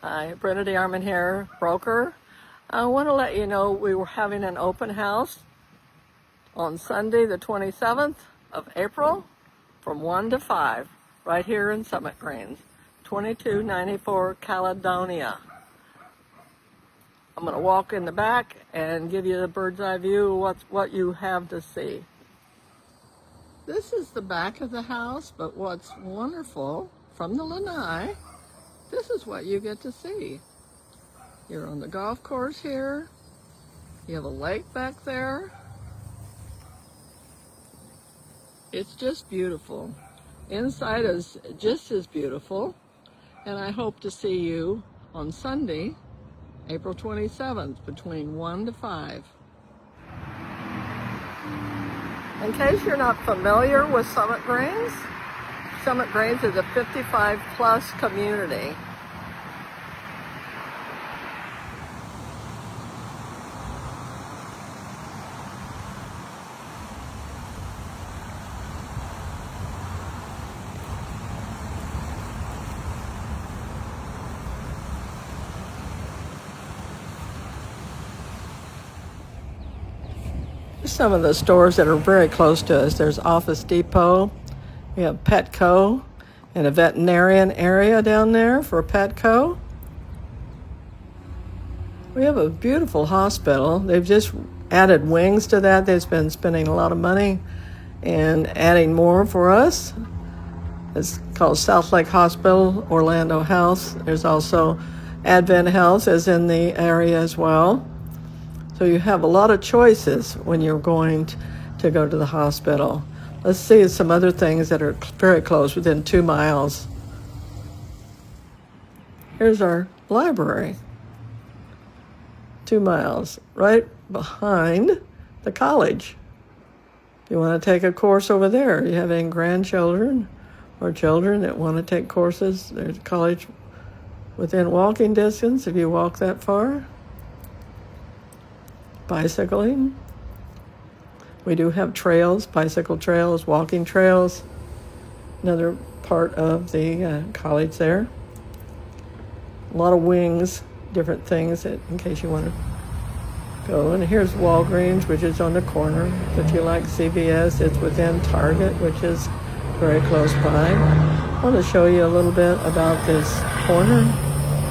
Hi, Brenda DeArmond here, broker. I want to let you know we were having an open house on Sunday, the 27th of April from 1 to 5, right here in Summit Greens, 2294 Caledonia. I'm going to walk in the back and give you the bird's eye view of what you have to see. This is the back of the house, but what's wonderful from the lanai, this is what you get to see. You're on the golf course here. You have a lake back there. It's just beautiful. Inside is just as beautiful. And I hope to see you on Sunday, April 27th, between 1 to 5. In case you're not familiar with Summit Greens is a 55 plus community. Some of the stores that are very close to us. There's Office Depot, we have Petco, and a veterinarian area down there for Petco. We have a beautiful hospital. They've just added wings to that. They've been spending a lot of money and adding more for us. It's called South Lake Hospital, Orlando Health. There's also Advent Health is in the area as well. So you have a lot of choices when you're going to go to the hospital. Let's see some other things that are very close, within 2 miles. Here's our library. 2 miles, right behind the college. If you want to take a course over there, you have any grandchildren or children that want to take courses, there's a college within walking distance if you walk that far. Bicycling. We do have trails, bicycle trails, walking trails. Another part of the college there. A lot of wings, different things that, in case you want to go. And here's Walgreens, which is on the corner. If you like CVS, it's within Target, which is very close by. I want to show you a little bit about this corner.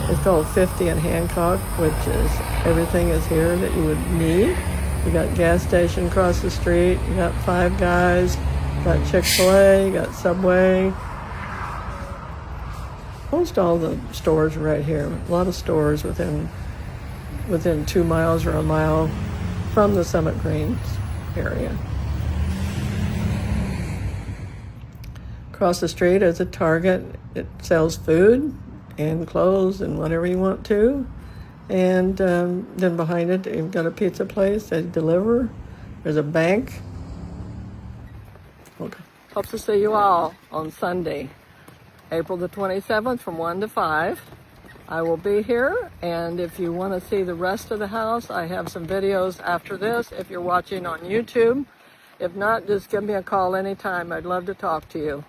It's called 50 and Hancock, which is everything is here that you would need. You got gas station across the street, you got Five Guys, you got Chick-fil-A, you got Subway. Most all the stores are right here. A lot of stores within 2 miles or a mile from the Summit Greens area. Across the street is a Target. It sells food and clothes and whatever you want to. And then behind it, you've got a pizza place. They deliver. There's a bank. Okay. Hope to see you all on Sunday, April the 27th from 1 to 5. I will be here, and if you want to see the rest of the house, I have some videos after this if you're watching on YouTube. If not, just give me a call anytime. I'd love to talk to you.